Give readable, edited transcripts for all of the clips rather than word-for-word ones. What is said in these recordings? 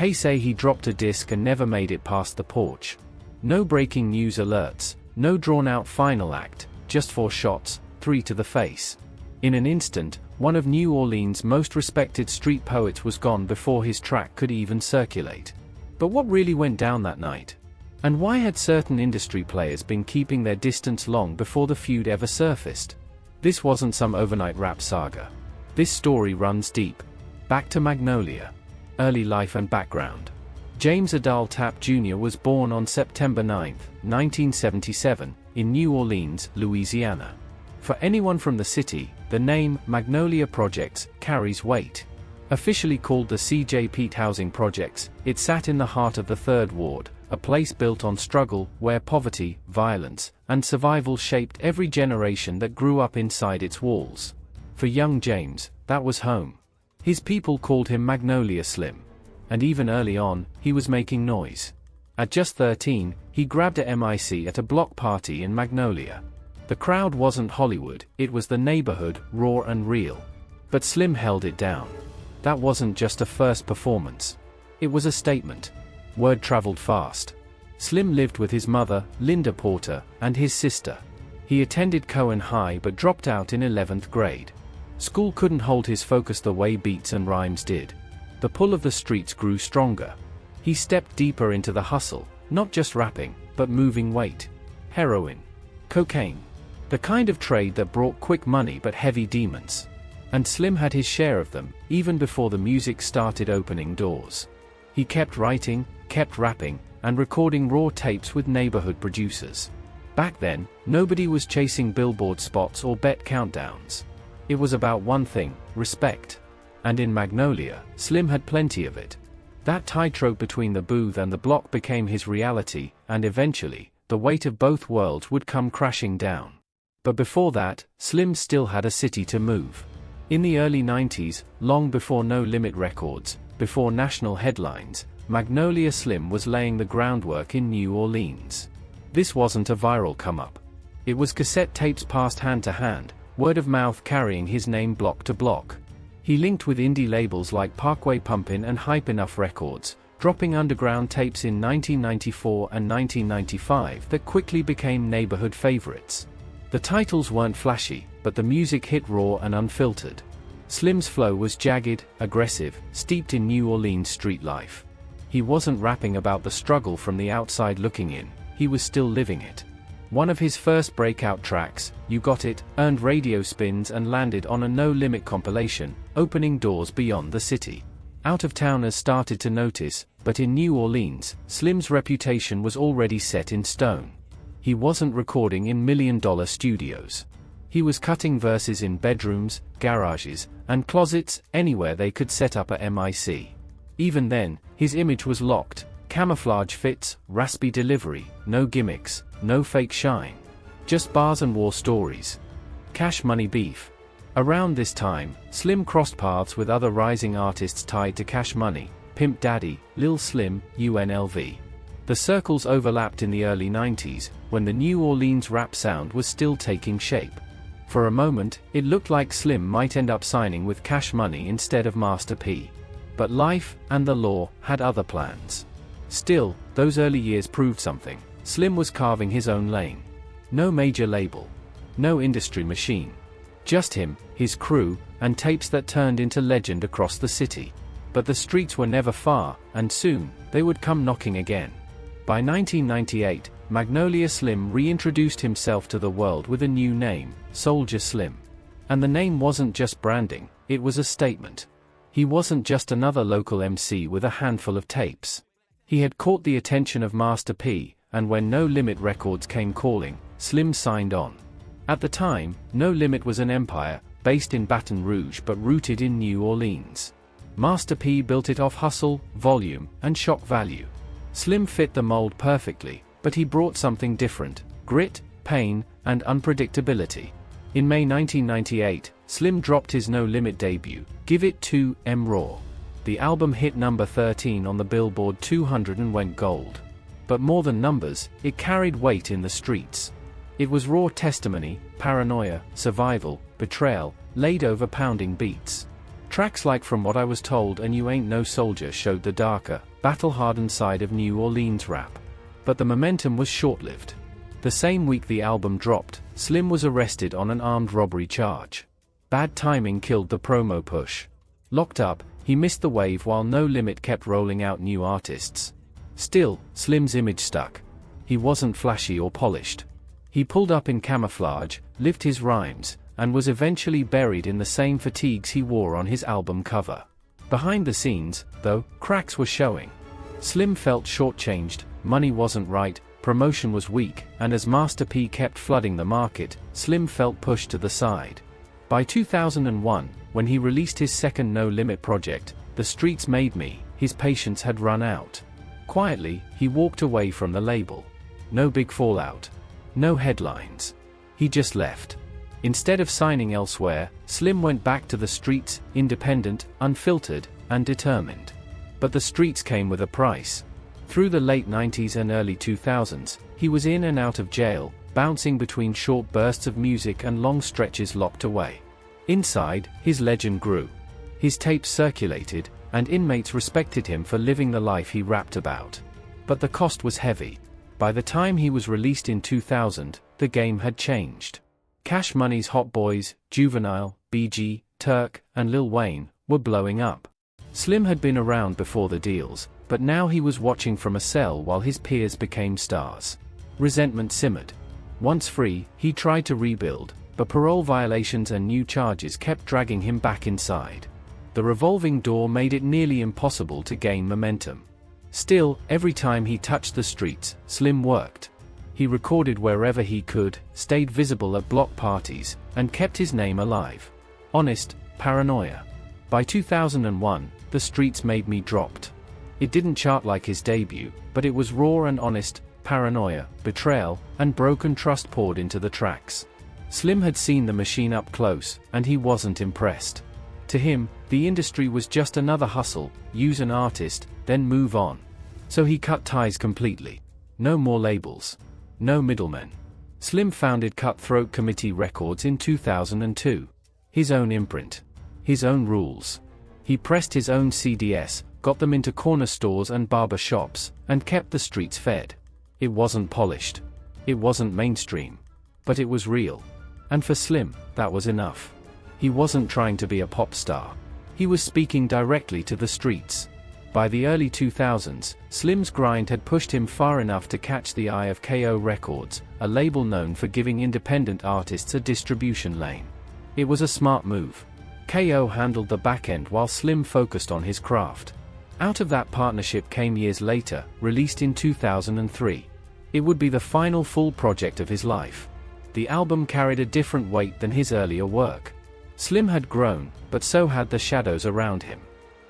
Hey say he dropped a disc and never made it past the porch. No breaking news alerts, no drawn-out final act, just 4 shots, 3 to the face. In an instant, one of New Orleans' most respected street poets was gone before his track could even circulate. But what really went down that night? And why had certain industry players been keeping their distance long before the feud ever surfaced? This wasn't some overnight rap saga. This story runs deep. Back to Magnolia. Early life and background. James Adal Tapp Jr. was born on September 9, 1977, in New Orleans, Louisiana. For anyone from the city, the name Magnolia Projects carries weight. Officially called the C.J. Peet Housing Projects, it sat in the heart of the 3rd Ward, a place built on struggle, where poverty, violence, and survival shaped every generation that grew up inside its walls. For young James, that was home. His people called him Magnolia Slim. And even early on, he was making noise. At just 13, he grabbed a mic at a block party in Magnolia. The crowd wasn't Hollywood, it was the neighborhood, raw and real. But Slim held it down. That wasn't just a first performance. It was a statement. Word traveled fast. Slim lived with his mother, Linda Porter, and his sister. He attended Cohen High but dropped out in 11th grade. School couldn't hold his focus the way beats and rhymes did. The pull of the streets grew stronger. He stepped deeper into the hustle, not just rapping, but moving weight. Heroin. Cocaine. The kind of trade that brought quick money but heavy demons. And Slim had his share of them, even before the music started opening doors. He kept writing, kept rapping, and recording raw tapes with neighborhood producers. Back then, nobody was chasing billboard spots or bet countdowns. It was about one thing, respect. And in Magnolia, Slim had plenty of it. That tightrope between the booth and the block became his reality, and eventually, the weight of both worlds would come crashing down. But before that, Slim still had a city to move. In the early 90s, long before No Limit Records, before national headlines, Magnolia Slim was laying the groundwork in New Orleans. This wasn't a viral come-up. It was cassette tapes passed hand to hand, word of mouth carrying his name block to block. He linked with indie labels like Parkway Pumpin' and Hype Enough Records, dropping underground tapes in 1994 and 1995 that quickly became neighborhood favorites. The titles weren't flashy, but the music hit raw and unfiltered. Slim's flow was jagged, aggressive, steeped in New Orleans street life. He wasn't rapping about the struggle from the outside looking in, he was still living it. One of his first breakout tracks, You Got It, earned radio spins and landed on a No Limit compilation, opening doors beyond the city. Out-of-towners started to notice, but in New Orleans, Slim's reputation was already set in stone. He wasn't recording in million-dollar studios. He was cutting verses in bedrooms, garages, and closets, anywhere they could set up a mic. Even then, his image was locked. Camouflage fits, raspy delivery, no gimmicks, no fake shine. Just bars and war stories. Cash Money beef. Around this time, Slim crossed paths with other rising artists tied to Cash Money, Pimp Daddy, Lil Slim, UNLV. The circles overlapped in the early 90s, when the New Orleans rap sound was still taking shape. For a moment, it looked like Slim might end up signing with Cash Money instead of Master P. But life, and the law, had other plans. Still, those early years proved something. Slim was carving his own lane. No major label. No industry machine. Just him, his crew, and tapes that turned into legend across the city. But the streets were never far, and soon, they would come knocking again. By 1998, Magnolia Slim reintroduced himself to the world with a new name, Soulja Slim. And the name wasn't just branding, it was a statement. He wasn't just another local MC with a handful of tapes. He had caught the attention of Master P, and when No Limit Records came calling, Slim signed on. At the time, No Limit was an empire, based in Baton Rouge but rooted in New Orleans. Master P built it off hustle, volume, and shock value. Slim fit the mold perfectly, but he brought something different: grit, pain, and unpredictability. In May 1998, Slim dropped his No Limit debut, Give It to M Raw. The album hit number 13 on the Billboard 200 and went gold. But more than numbers, it carried weight in the streets. It was raw testimony, paranoia, survival, betrayal, laid over pounding beats. Tracks like From What I Was Told and You Ain't No Soulja showed the darker, battle-hardened side of New Orleans rap. But the momentum was short-lived. The same week the album dropped, Slim was arrested on an armed robbery charge. Bad timing killed the promo push. Locked up, he missed the wave while No Limit kept rolling out new artists. Still, Slim's image stuck. He wasn't flashy or polished. He pulled up in camouflage, lived his rhymes, and was eventually buried in the same fatigues he wore on his album cover. Behind the scenes, though, cracks were showing. Slim felt shortchanged, money wasn't right, promotion was weak, and as Master P kept flooding the market, Slim felt pushed to the side. By 2001, when he released his second No Limit project, The Streets Made Me, his patience had run out. Quietly, he walked away from the label. No big fallout. No headlines. He just left. Instead of signing elsewhere, Slim went back to the streets, independent, unfiltered, and determined. But the streets came with a price. Through the late 90s and early 2000s, he was in and out of jail, bouncing between short bursts of music and long stretches locked away. Inside, his legend grew. His tapes circulated, and inmates respected him for living the life he rapped about. But the cost was heavy. By the time he was released in 2000, the game had changed. Cash Money's Hot Boys, Juvenile, BG, Turk, and Lil Wayne were blowing up. Slim had been around before the deals, but now he was watching from a cell while his peers became stars. Resentment simmered. Once free, he tried to rebuild, but parole violations and new charges kept dragging him back inside. The revolving door made it nearly impossible to gain momentum. Still, every time he touched the streets, Slim worked. He recorded wherever he could, stayed visible at block parties, and kept his name alive. Honest, Paranoia. By 2001, The Streets Made Me dropped. It didn't chart like his debut, but it was raw and honest, paranoia, betrayal, and broken trust poured into the tracks. Slim had seen the machine up close, and he wasn't impressed. To him, the industry was just another hustle, use an artist, then move on. So he cut ties completely. No more labels. No middlemen. Slim founded Cutthroat Committee Records in 2002. His own imprint. His own rules. He pressed his own CDs, got them into corner stores and barber shops, and kept the streets fed. It wasn't polished. It wasn't mainstream. But it was real. And for Slim, that was enough. He wasn't trying to be a pop star. He was speaking directly to the streets. By the early 2000s, Slim's grind had pushed him far enough to catch the eye of KO Records, a label known for giving independent artists a distribution lane. It was a smart move. KO handled the back end while Slim focused on his craft. Out of that partnership came years later, released in 2003. It would be the final full project of his life. The album carried a different weight than his earlier work. Slim had grown, but so had the shadows around him.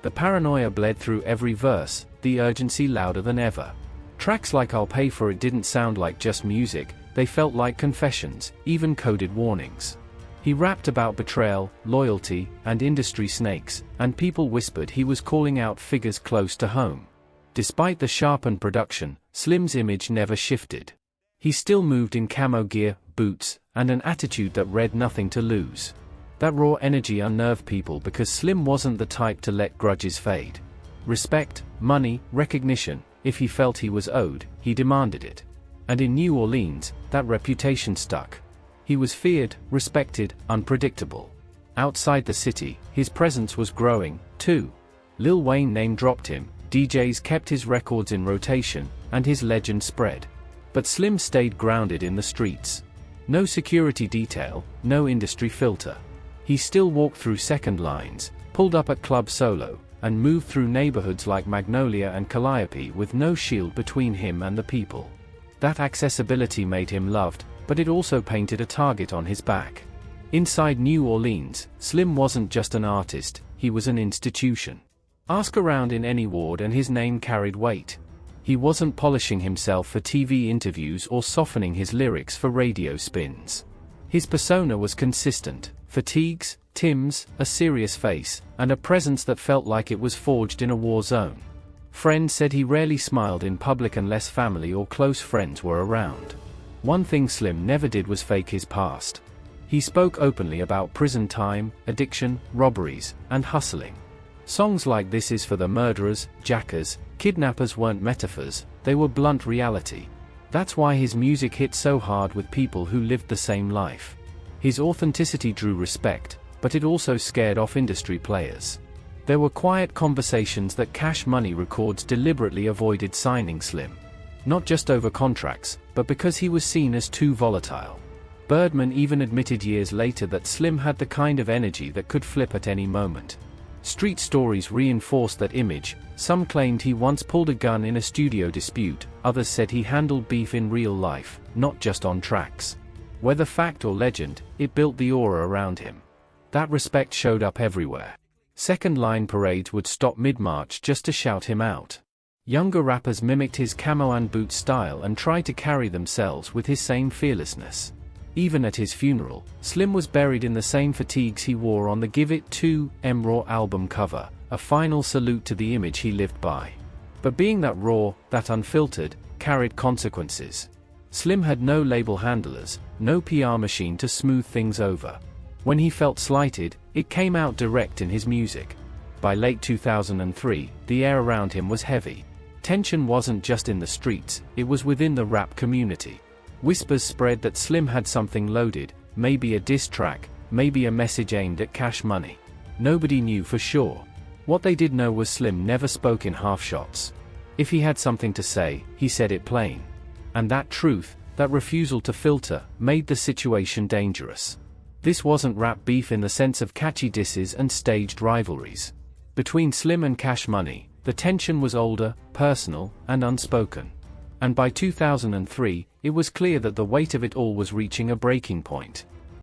The paranoia bled through every verse, the urgency louder than ever. Tracks like I'll Pay For It didn't sound like just music, they felt like confessions, even coded warnings. He rapped about betrayal, loyalty, and industry snakes, and people whispered he was calling out figures close to home. Despite the sharpened production, Slim's image never shifted. He still moved in camo gear, boots, and an attitude that read nothing to lose. That raw energy unnerved people because Slim wasn't the type to let grudges fade. Respect, money, recognition, if he felt he was owed, he demanded it. And in New Orleans, that reputation stuck. He was feared, respected, unpredictable. Outside the city, his presence was growing, too. Lil Wayne name-dropped him, DJs kept his records in rotation, and his legend spread. But Slim stayed grounded in the streets. No security detail, no industry filter. He still walked through second lines, pulled up at Club Solo, and moved through neighborhoods like Magnolia and Calliope with no shield between him and the people. That accessibility made him loved, but it also painted a target on his back. Inside New Orleans, Slim wasn't just an artist, he was an institution. Ask around in any ward and his name carried weight. He wasn't polishing himself for TV interviews or softening his lyrics for radio spins. His persona was consistent: fatigues, Timbs, a serious face, and a presence that felt like it was forged in a war zone. Friends said he rarely smiled in public unless family or close friends were around. One thing Slim never did was fake his past. He spoke openly about prison time, addiction, robberies, and hustling. Songs like This Is for the Murderers, Jackers, Kidnappers weren't metaphors, they were blunt reality. That's why his music hit so hard with people who lived the same life. His authenticity drew respect, but it also scared off industry players. There were quiet conversations that Cash Money Records deliberately avoided signing Slim. Not just over contracts, but because he was seen as too volatile. Birdman even admitted years later that Slim had the kind of energy that could flip at any moment. Street stories reinforced that image. Some claimed he once pulled a gun in a studio dispute, others said he handled beef in real life, not just on tracks. Whether fact or legend, it built the aura around him. That respect showed up everywhere. Second-line parades would stop mid-march just to shout him out. Younger rappers mimicked his camo and boot style and tried to carry themselves with his same fearlessness. Even at his funeral, Slim was buried in the same fatigues he wore on the Give It To Raw album cover, a final salute to the image he lived by. But being that raw, that unfiltered, carried consequences. Slim had no label handlers, no PR machine to smooth things over. When he felt slighted, it came out direct in his music. By late 2003, the air around him was heavy. Tension wasn't just in the streets, it was within the rap community. Whispers spread that Slim had something loaded, maybe a diss track, maybe a message aimed at Cash Money. Nobody knew for sure. What they did know was Slim never spoke in half shots. If he had something to say, he said it plain. And that truth, that refusal to filter, made the situation dangerous. This wasn't rap beef in the sense of catchy disses and staged rivalries. Between Slim and Cash Money, the tension was older, personal, and unspoken. And by 2003, it was clear that the weight of it all was reaching a breaking point.